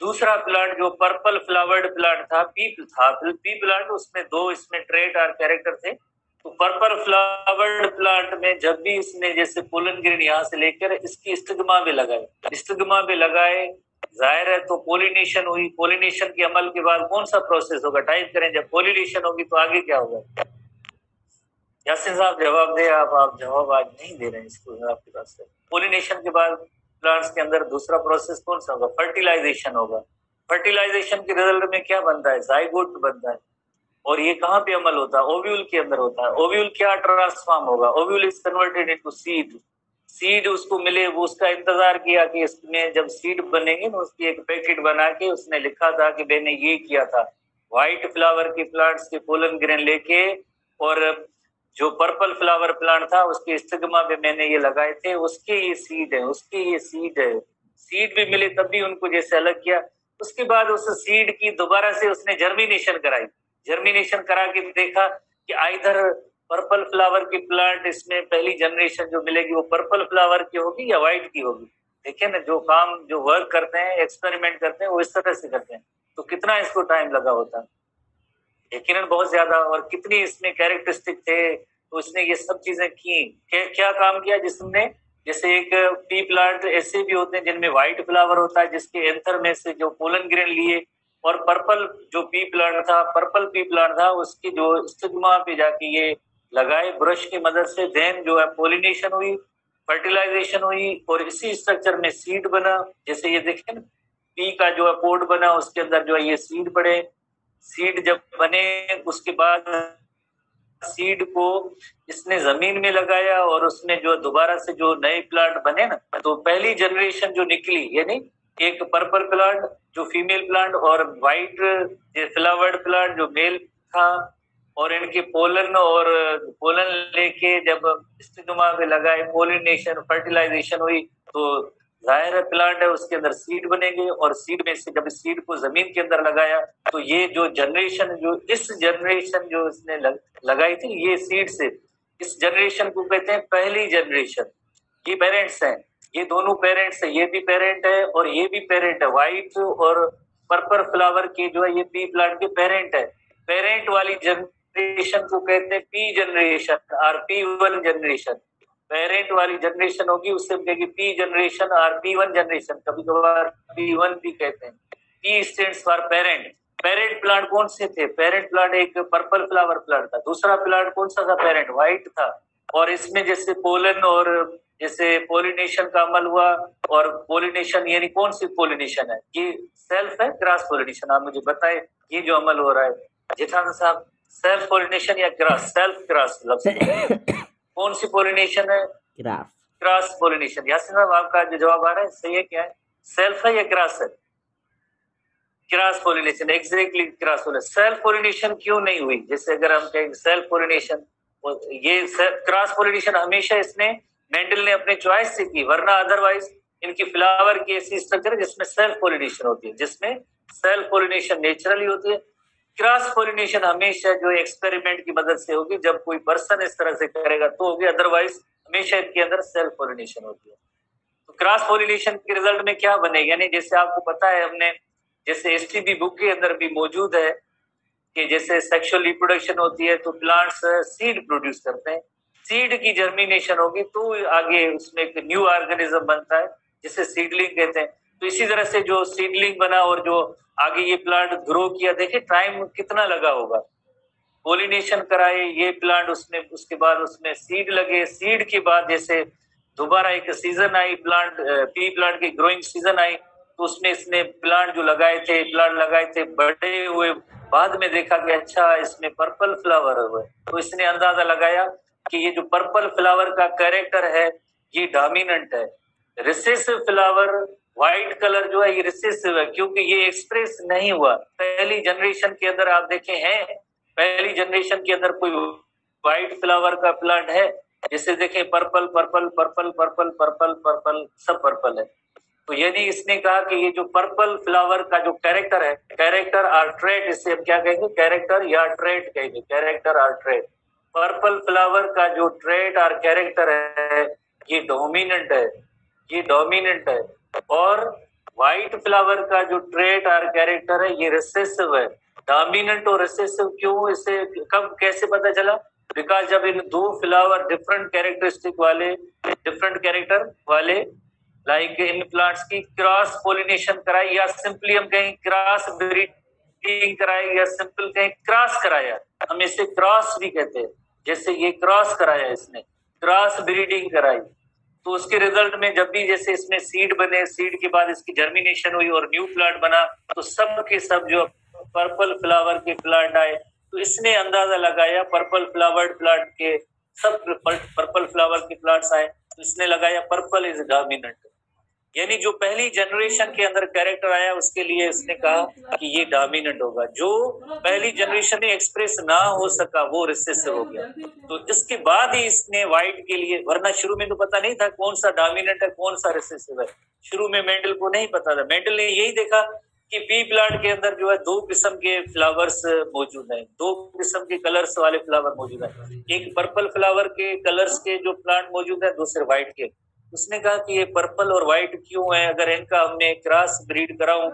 दूसरा प्लांट जो पर्पल फ्लावर्ड प्लांट था, पी प्लांट, उसमें दो इसमें ट्रेट और कैरेक्टर थे। तो पर्पल फ्लावर्ड प्लांट में जब भी इसने जैसे पोलन ग्रेन यहाँ से लेकर इसकी स्टिग्मा में लगाए, जाहिर है तो पोलिनेशन हुई। पोलिनेशन के अमल के बाद कौन सा प्रोसेस होगा, टाइप करें, जब पोलिनेशन होगी तो आगे क्या होगा? यासिन साहब जवाब दे। आप जवाब आज नहीं दे रहे हैं इसको, आपके पास पोलिनेशन के बाद प्लांट्स के अंदर दूसरा प्रोसेस कौन सा होगा? फर्टिलाइजेशन होगा। फर्टिलाइजेशन के रिजल्ट में क्या बनता है? जाइगोट बनता है। और ये कहाँ पे अमल होता है? ओव्यूल के अंदर होता है। ओव्यूल क्या ट्रांसफॉर्म होगा? Ovule is converted into seed. Seed उसको मिले, वो उसका इंतजार किया कि इसमें जब सीड बनेंगे ना, उसकी एक पैकेट बना के उसने लिखा था कि मैंने ये किया था, व्हाइट फ्लावर के प्लांट्स के पोलन ग्रेन लेके और जो पर्पल फ्लावर प्लांट था उसके स्टिग्मा पे मैंने ये लगाए थे, उसके ये सीड है। सीड भी मिले तब भी उनको जैसे अलग किया। उसके बाद उस सीड की दोबारा से उसने जर्मिनेशन करा के देखा कि आइधर पर्पल फ्लावर की प्लांट इसमें पहली जनरेशन जो मिलेगी वो पर्पल फ्लावर की होगी या व्हाइट की होगी। देखिए ना, जो काम जो वर्क करते हैं, एक्सपेरिमेंट करते हैं, वो इस तरह से करते हैं। तो कितना इसको टाइम लगा होता है, यकीनन बहुत ज्यादा। और कितनी इसमें कैरेक्टरिस्टिक थे, तो उसने ये सब चीजें की। क्या काम किया जिसने, जैसे एक पी प्लांट ऐसे भी होते हैं जिनमें व्हाइट फ्लावर होता है, जिसके एंथर में से जो पोलन ग्रेन लिए, और पर्पल जो पी प्लांट था उसकी जो स्टिग्मा पे जाके ये लगाए ब्रश की मदद से। देन जो है पोलिनेशन हुई, फर्टिलाइजेशन हुई, और इसी स्ट्रक्चर में सीड बना। जैसे ये देखें ना, पी का जो है पोड बना, उसके अंदर जो है ये सीड पड़े। सीड जब बने उसके बाद सीड को इसने जमीन में लगाया, और उसमें जो दोबारा से जो नए प्लांट बने ना, तो पहली जनरेशन जो निकली, यानी एक पर्पल प्लांट जो फीमेल प्लांट और व्हाइट फ्लावर्ड प्लांट जो मेल था, और इनके पोलन लेके जब स्टिग्मा पे लगाए, पोलिनेशन फर्टिलाइजेशन हुई, तो जाहिर है प्लांट है उसके अंदर सीड बनेंगे, और सीड में से जब सीड को जमीन के अंदर लगाया, तो ये जो जनरेशन जो इसने लगाई थी, ये सीड से, इस जनरेशन को कहते हैं पहली जनरेशन। ये पेरेंट्स हैं, ये दोनों पेरेंट्स हैं, ये भी पेरेंट है और ये भी पेरेंट है। व्हाइट और पर्पल फ्लावर के जो है ये पी प्लांट के पेरेंट है। पेरेंट वाली जनरेशन को कहते हैं पी जनरेशन और P1 जनरेशन। पेरेंट वाली जनरेशन होगी उससे कहेगी पी जनरेशन और P1 जनरेशन, कभी कभार P1 भी कहते हैं। P stands for parent. Parent plant कौन से थे? पेरेंट प्लांट एक पर्पल फ्लावर प्लांट था। दूसरा प्लांट कौन सा था? पेरेंट व्हाइट था। और इसमें जैसे पोलन और जैसे पोलिनेशन का अमल हुआ, और पोलिनेशन यानी कौन सी पोलिनेशन है? ये सेल्फ है, क्रॉस पोलिनेशन? आप मुझे बताएं, ये जो अमल हो रहा है जेठान साहब, सेल्फ पोलिनेशन या क्रॉस? सेल्फ क्रॉस कौन सी पोलिनेशन है? Cross pollination. यासिन साहब आपका जो जवाब आ रहा है सही है, क्या है? सेल्फ है या क्रॉस है? Cross pollination, exactly cross pollination. Self pollination क्यों नहीं हुई? जैसे अगर हम कहें सेल्फ पोलिनेशन, ये क्रॉस पोलिनेशन हमेशा इसने मेंडल ने अपने चॉइस से की, वरना अदरवाइज इनकी फ्लावर की ऐसी स्ट्रक्चर है जिसमें सेल्फ पोलिनेशन होती है, जिसमें सेल्फ पोलिनेशन नेचुरली होती है। क्रॉस पोलिनेशन हमेशा जो एक्सपेरिमेंट की मदद से होगी, जब कोई पर्सन इस तरह से करेगा तो होगी, अदरवाइज हमेशा इनके अंदर सेल्फ पोलिनेशन होती है। तो क्रॉस पोलिनेशन के रिजल्ट में क्या बनेगा, यानी जैसे आपको पता है, हमने जैसे एसटीबी बुक के अंदर भी मौजूद है कि जैसे सेक्सुअल रिप्रोडक्शन होती है तो प्लांट्स सीड प्रोड्यूस करते हैं। सीड की जर्मिनेशन होगी तो आगे उसमें एक न्यू ऑर्गेनिज्म बनता है जिसे सीडलिंग कहते हैं। तो इसी तरह से जो सीडलिंग बना और जो आगे ये प्लांट ग्रो किया, देखिए टाइम कितना लगा होगा। पोलिनेशन कराए ये प्लांट, उसमें उसके बाद उसमें सीड लगे, सीड के बाद जैसे दोबारा एक सीजन आई, पी प्लांट की ग्रोइंग सीजन आई, तो उसमें इसने प्लांट लगाए थे बड़े हुए, बाद में देखा कि अच्छा इसमें पर्पल फ्लावर हुए, तो इसने अंदाजा लगाया कि ये जो पर्पल फ्लावर का कैरेक्टर है ये डोमिनेंट है। रिसेसिव फ्लावर व्हाइट कलर जो है ये रिसेसिव है, क्योंकि ये एक्सप्रेस नहीं हुआ पहली जनरेशन के अंदर। आप देखें हैं पहली जनरेशन के अंदर कोई व्हाइट फ्लावर का प्लांट है? जैसे देखें purple purple purple purple purple purple सब पर्पल है। तो यानी इसने कहा कि ये जो पर्पल फ्लावर का जो कैरेक्टर है, कैरेक्टर और ट्रेट, इससे हम क्या कहेंगे? कैरेक्टर या ट्रेट कहेंगे, कैरेक्टर और ट्रेट। पर्पल फ्लावर का जो ट्रेट और कैरेक्टर है ये डोमिनेंट है, ये डोमिनेंट है। और व्हाइट फ्लावर का जो ट्रेट और कैरेक्टर है ये रिसेसिव है। डोमिनेंट और रिसेसिव क्यों, इसे कब कैसे पता चला? बिकॉज जब इन दो फ्लावर डिफरेंट कैरेक्टरिस्टिक वाले, डिफरेंट कैरेक्टर वाले, लाइक इन प्लांट्स की क्रॉस पोलिनेशन कराई, या सिंपली हम कहीं क्रॉस ब्रीडिंग कराई, या सिंपल कहीं क्रॉस कराया, हम इसे क्रॉस भी कहते हैं। जैसे ये क्रॉस कराया, इसने क्रॉस ब्रीडिंग कराई, तो उसके रिजल्ट में जब भी जैसे इसमें सीड बने, सीड के बाद इसकी जर्मिनेशन हुई और न्यू प्लांट बना, तो सब के सब जो पर्पल फ्लावर के प्लांट आए, तो इसने अंदाजा लगाया पर्पल फ्लावर्ड प्लांट के, सब पर्पल फ्लावर के प्लांट्स आए, तो इसने लगाया पर्पल इज डोमिनेंट। यानी जो पहली जनरेशन के अंदर कैरेक्टर आया उसके लिए इसने कहा कि ये डोमिनेंट होगा। जो पहली जनरेशन में एक्सप्रेस ना हो सका वो रिसेसिव हो गया। तो इसके बाद ही इसने व्हाइट के लिए, वरना शुरू में तो पता नहीं था कौन सा डोमिनेंट है कौन सा रिसेसिव है। शुरू में मेंडल को नहीं पता था। मेंडल ने यही देखा कि पी प्लांट के अंदर जो है दो किस्म के फ्लावर्स मौजूद हैं, दो किस्म के कलर्स वाले फ्लावर मौजूद हैं। एक पर्पल फ्लावर के कलर्स के जो प्लांट मौजूद है, दूसरे व्हाइट के। उसने कहा कि ये पर्पल और व्हाइट क्यों है, अगर इनका हमने क्रॉस ब्रीड कराऊं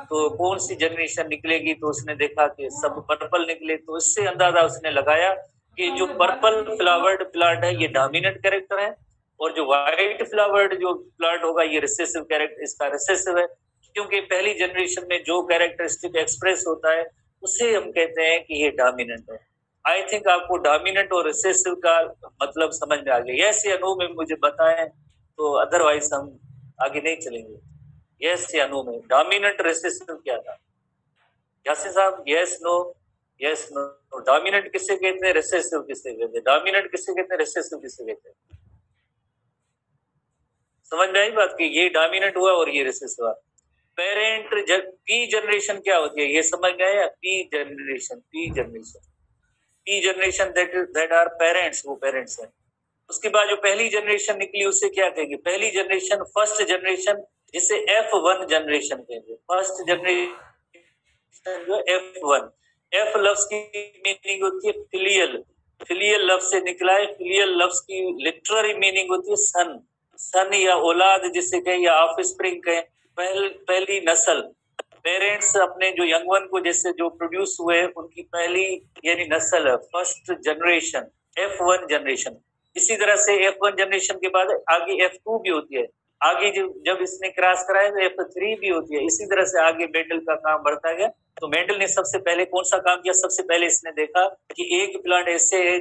तो कौन सी जनरेशन निकलेगी? तो उसने देखा कि सब पर्पल निकले। तो इससे अंदाजा उसने लगाया कि जो पर्पल फ्लावर्ड प्लांट है ये डोमिनेंट कैरेक्टर है, और जो व्हाइट फ्लावर्ड जो प्लांट होगा ये रिसेसिव कैरेक्टर, इसका रिसेसिव है। क्योंकि पहली जनरेशन में जो कैरेक्टरिस्टिक एक्सप्रेस होता है उसे हम कहते हैं कि ये डोमिनेंट है। आई थिंक आपको डोमिनेंट और रिसेसिव का मतलब समझ में आ गया। यस या नो में मुझे बताएं, तो अदरवाइज हम आगे नहीं चलेंगे। यस या नो में डोमिनेंट रिसेसिव क्या था? यासिन साहब, yes no, yes no. Dominant किसे कहते हैं, रिसेसिव किसे कहते हैं? डोमिनेंट किसे कहते हैं, रिसेसिव किसे कहते हैं? समझ में आई बात कि ये डोमिनेंट हुआ और ये रिसेसिव हुआ। पेरेंट पी जनरेशन क्या होती है ये समझ में आया? P generation, P generation, P generation that are parents, वो पेरेंट्स हैं। उसके बाद जो पहली जनरेशन निकली उसे क्या कहेंगे? पहली जनरेशन, फर्स्ट जनरेशन, जिसे F1 जनरेशन कहेंगे। फर्स्ट जनरेशन जो F1, एफ लफ्ज की मीनिंग होती है फिलियल, फिलियल लफ्ज से निकला है। फिलियल लफ्ज की लिटररी मीनिंग होती है सन, सन या औलाद जिसे कहें, या ऑफस्प्रिंग कहें, पहली नस्ल। पेरेंट्स अपने जो यंग वन को जैसे जो प्रोड्यूस हुए उनकी पहली यानी नस्ल है, फर्स्ट जनरेशन, F1 जनरेशन। इसी तरह से F1 जनरेशन के बाद आगे F2 भी होती है। आगे जब इसने क्रॉस कराया तो F3 भी होती है। इसी तरह से आगे मेंडल का काम बढ़ता गया। तो मेंडल ने सबसे पहले कौन सा काम किया? सबसे पहले इसने देखा कि एक प्लांट ऐसे है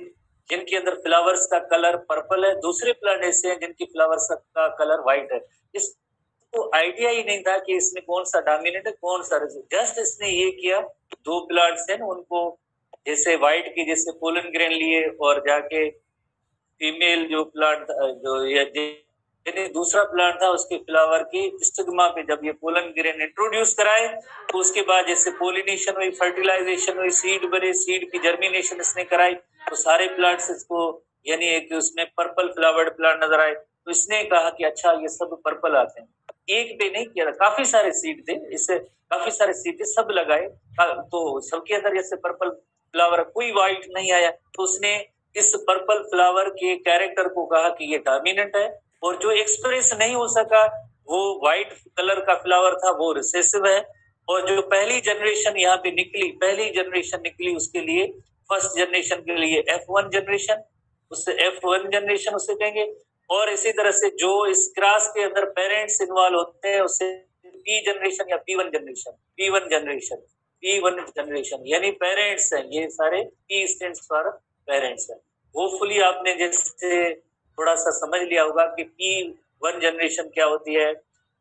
जिनके अंदर फ्लावर्स का कलर पर्पल है, दूसरे प्लांट ऐसे हैं जिनकी फ्लावर्स का कलर व्हाइट है। इसको आइडिया ही नहीं था कि इसमें कौन सा डोमिनेंट है कौन सा रिसेसिव। जस्ट इसने ये किया, दो प्लांट्स हैं उनको जैसे व्हाइट की जैसे पोलन ग्रेन लिए और जाके फीमेल जो प्लांट जो यानी दूसरा प्लांट था उसके फ्लावर की स्टिग्मा पे जब ये पोलन ग्रेन इंट्रोड्यूस कराए, तो उसके बाद जैसे पोलिनेशन हुई, फर्टिलाइजेशन हुई, सीड बने, सीड की जर्मिनेशन इसने कराई, तो सारे प्लांट्स इसको यानी एक उसमें पर्पल फ्लावर्ड प्लांट नजर आए। तो इसने कहा कि अच्छा ये सब पर्पल आते हैं। एक पे नहीं किया था, काफी सारे सीड थे, इससे काफी सारे सीड थे, सब लगाए, तो सबके अंदर जैसे पर्पल फ्लावर, कोई व्हाइट नहीं आया। तो उसने इस पर्पल फ्लावर के कैरेक्टर को कहा कि ये डोमिनेंट है, और जो एक्सप्रेस नहीं हो सका वो व्हाइट कलर का फ्लावर था, वो रिसेसिव है। और जो पहली जनरेशन यहाँ पे निकली, पहली जनरेशन निकली उसके लिए, फर्स्ट जनरेशन के लिए F1 जनरेशन, उससे F1 जनरेशन उसे कहेंगे। और इसी तरह से जो इस क्रॉस के अंदर पेरेंट्स इन्वॉल्व होते हैं उसे P जनरेशन या P1 generation, P1 generation, P1 generation यानी पेरेंट्स हैं ये सारे। P स्टैंड्स फॉर पेरेंट्स है। होपफुली आपने जैसे थोड़ा सा समझ लिया होगा कि P1 जनरेशन क्या होती है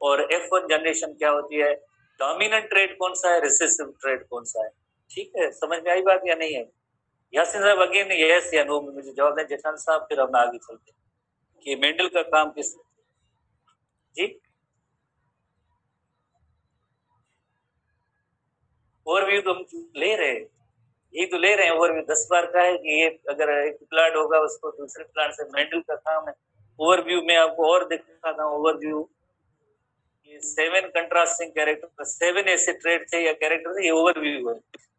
और F1 जनरेशन क्या होती है, डोमिनेंट ट्रेड कौन सा है, रिसेसिव ट्रेड कौन सा है। ठीक है, समझ में आई बात या नहीं है? यासिन साहब अगेन यस या नो में मुझे जवाब दें। जेठान साहब फिर हम आगे चलते हैं कि मेंडल का काम किस जी ओवरव्यू तो हम ले रहे हैं, यही तो ले रहे हैं ओवरव्यू। 10 बार का है कि ये अगर एक प्लांट होगा उसको दूसरे प्लांट से, मेंडल का काम है। ओवरव्यू में आपको और दिखाता हूँ ओवरव्यू, ये 7 कंट्रास्टिंग कैरेक्टर, 7 ऐसे ट्रेड थे या कैरेक्टर थे, ये ओवरव्यू है।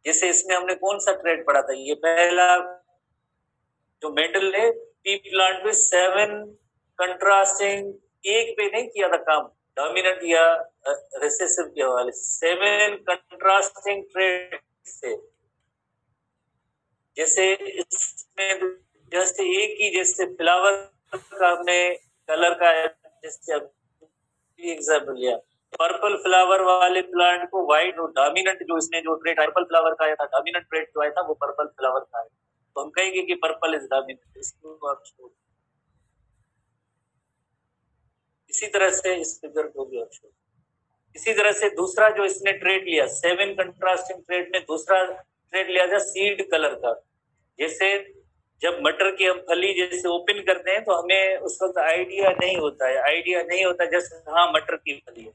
जैसे इसमें हमने कौन सा ट्रेड पढ़ा था, ये पहला जो मेंडल ने पी प्लांट में 7 कंट्रास्टिंग एक पे नहीं किया था काम, डोमिनेंट या रिसेसिव के हवाले से 7 कंट्रास्टिंग ट्रेड से। जैसे इसमें जस्ट एक ही, जैसे फ्लावर का हमने कलर का जैसे एग्जाम्पल लिया, पर्पल फ्लावर वाले प्लांट को व्हाइट डोमिनेंट, जो इसमें जो ट्रेड पर्पल फ्लावर का आया था, डोमिनेंट ट्रेड जो आया था वो पर्पल फ्लावर का है, तो हम कहेंगे कि पर्पल इज डोमिनेंट। इसको आप छोड़, इसी तरह से इस फिगर को भी आप छोड़। इसी तरह से दूसरा जो इसने ट्रेड लिया 7 कंट्रास्टिंग ट्रेड में दूसरा ट्रेड लिया था सीड कलर का। जैसे जब मटर की हम फली जैसे ओपन करते हैं तो हमें उस वक्त आइडिया नहीं होता जैसे हाँ मटर की फली है,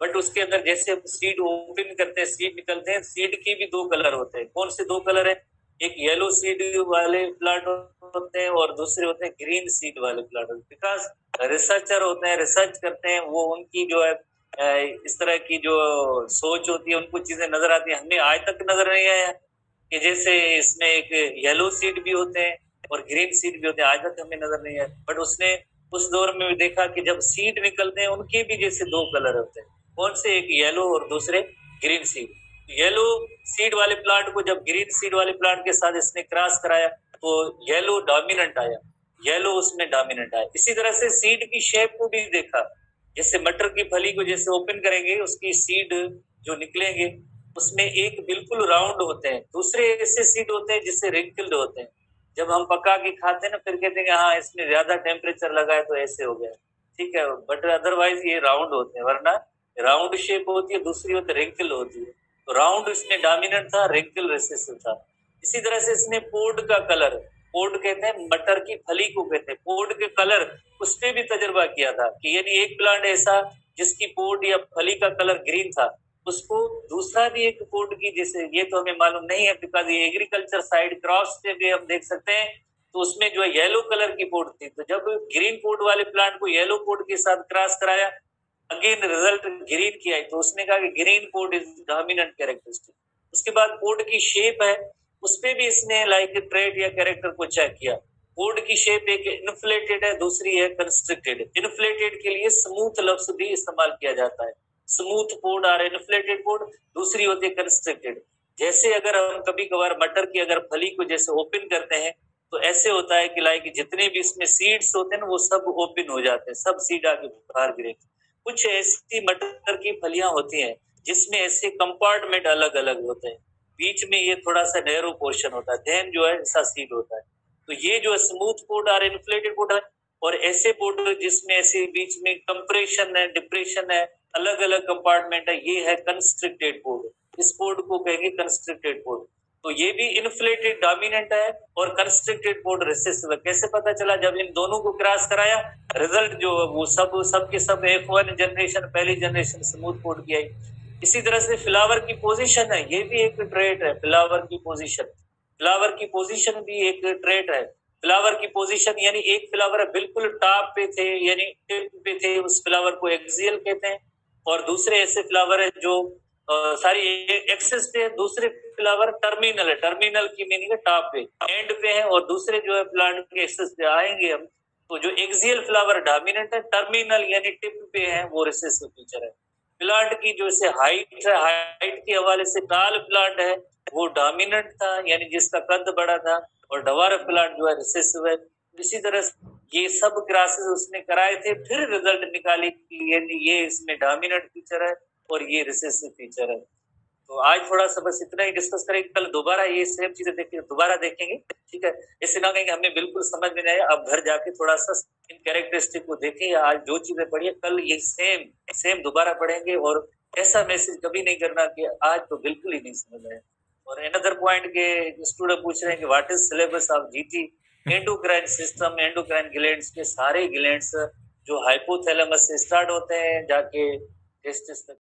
बट उसके अंदर जैसे हम सीड ओपन करते हैं, सीड निकलते हैं, सीड की भी 2 कलर होते हैं। कौन से 2 कलर है? एक येलो सीड वाले प्लांट होते हैं और दूसरे होते हैं ग्रीन सीड वाले प्लांट। बिकॉज रिसर्चर होते हैं, रिसर्च करते हैं, वो उनकी जो है इस तरह की जो सोच होती है, उनको चीजें नजर आती है। हमें आज तक नजर नहीं आया कि जैसे इसमें एक येलो सीड भी होते हैं और ग्रीन सीड भी होते हैं, आज तक हमें नजर नहीं आया। बट उसने उस दौर में भी देखा कि जब सीड निकलते हैं उनके भी जैसे 2 कलर होते हैं। कौन से? एक येलो और दूसरे ग्रीन सीड। येलो सीड वाले प्लांट को जब ग्रीन सीड वाले प्लांट के साथ इसने क्रॉस कराया तो येलो डोमिनेंट आया, येलो उसमें डोमिनेंट आया। इसी तरह से सीड की शेप को भी देखा, जैसे मटर की फली को जैसे ओपन करेंगे उसकी सीड जो निकलेंगे उसमें एक बिल्कुल राउंड होते हैं, दूसरे ऐसे सीड होते हैं जिससे रिंकल्ड होते हैं। जब हम पका के खाते हैं ना फिर कहते हैं कि हाँ इसमें ज्यादा टेम्परेचर लगा है तो ऐसे हो गया, ठीक है, बट अदरवाइज ये राउंड होते हैं, वरना राउंड शेप होती है, दूसरी होती है रिंकल होती है। तो राउंड इसमें डोमिनेंट था, रिंकल रिसेसिव था। इसी तरह से इसने पोड का कलर, पोड कहते हैं मटर की फली को कहते हैं, पोड के कलर उस पर भी तजर्बा किया था कि यानी एक प्लांट ऐसा जिसकी पोड या फली का कलर ग्रीन था, उसको दूसरा भी एक पोड की, जैसे ये तो हमें मालूम नहीं है बिकॉज ये एग्रीकल्चर साइड क्रॉस पे भी हम देख सकते हैं, तो उसमें जो है येलो कलर की पोड थी। तो जब ग्रीन पोड वाले प्लांट को येलो पोड के साथ क्रॉस कराया, अगेन रिजल्ट ग्रीन की आई, तो उसने कहा कि green pod is dominant characteristic. उसके बाद पोड की शेप है, उस पे भी इसने लाइक ट्रेड या कैरेक्टर को चेक किया। पोड की शेप एक इन्फ्लेटेड है, दूसरी है कंस्ट्रिक्टेड। इन्फ्लेटेड के लिए स्मूथ लफ्ज भी इस्तेमाल किया जाता है, स्मूथ पोड और इन्फ्लेटेड पोड। दूसरी होती है कंस्ट्रिक्टेड। जैसे अगर हम कभी कभार मटर की अगर फली को जैसे ओपन करते हैं तो ऐसे होता है कि लाइक जितने भी इसमें सीड्स होते हैं ना वो सब ओपन हो जाते हैं, सब सीड आगे बाहर गिरे। कुछ ऐसी मटर की फलियां होती हैं जिसमें ऐसे कंपार्टमेंट अलग अलग होते हैं, बीच में ये थोड़ा सा नैरो पोर्शन होता है, देन जो है ऐसा सीड होता है। तो ये जो है स्मूथ पोड और इन्फ्लेटेड पोड है, और ऐसे पोड जिसमें ऐसे बीच में कंप्रेशन है, डिप्रेशन है, अलग अलग कंपार्टमेंट है, ये है कंस्ट्रिक्टेड पोड। इस पोड को कहेंगे कंस्ट्रिक्टेड पोड। तो ये भी इन्फ्लेटेड डोमिनेंट है और कंस्ट्रिक्टेड पोड रिसेसिव है। कैसे पता चला? जब इन दोनों को क्रॉस कराया, रिजल्ट जो वो सब के सब F1 जनरेशन, पहली जनरेशन स्मूथ पोड की आई। इसी तरह से फ्लावर की पोजीशन है, ये भी एक ट्रेट है, फ्लावर की पोजीशन। फ्लावर की पोजीशन भी एक ट्रेट है। फ्लावर की पोजीशन यानी एक फ्लावर बिल्कुल टॉप पे थे यानी टिप पे थे, उस फ्लावर को एक्सियल कहते हैं। और दूसरे ऐसे फ्लावर है जो सारी एक्सेस पे है, दूसरे फ्लावर टर्मिनल है, टर्मिनल की मीनिंग है टॉप पे, एंड पे है, और दूसरे जो है प्लांट के एक्सेस पे आएंगे हम। तो जो एक्सियल फ्लावर डोमिनेंट है, टर्मिनल यानी टिप पे है वो रिसेसिव फीचर है। प्लांट की जो से हाइट है, हाइट के हवाले से टाल प्लांट है वो डोमिनेंट था यानी जिसका कद बड़ा था, और डवार्फ प्लांट जो है रिसेसिव है। इसी तरह ये सब क्लासेस उसने कराए थे, फिर रिजल्ट निकाली कि ये इसमें डोमिनेंट फीचर है और ये रिसेसिव फीचर है। तो आज थोड़ा सा बस इतना ही डिस्कस करेंगे, कल दोबारा ये सेम चीजें दोबारा देखेंगे, ठीक है। इससे ना कहेंगे हमें बिल्कुल समझ में नहीं आया, अब घर जाके थोड़ा सा इन कैरेक्टरिस्टिक को देखें, या आज जो चीजें पढ़ी कल ये सेम दोबारा पढ़ेंगे। और ऐसा मैसेज कभी नहीं करना कि आज तो बिल्कुल ही नहीं समझ आया। और अनदर पॉइंट के स्टूडेंट पूछ रहे हैं कि what is syllabus of GT. Endocrine system, endocrine glands के सारे ग्लैंड्स जो हाइपोथैलेमस से स्टार्ट होते हैं जाके टेस्टिस तक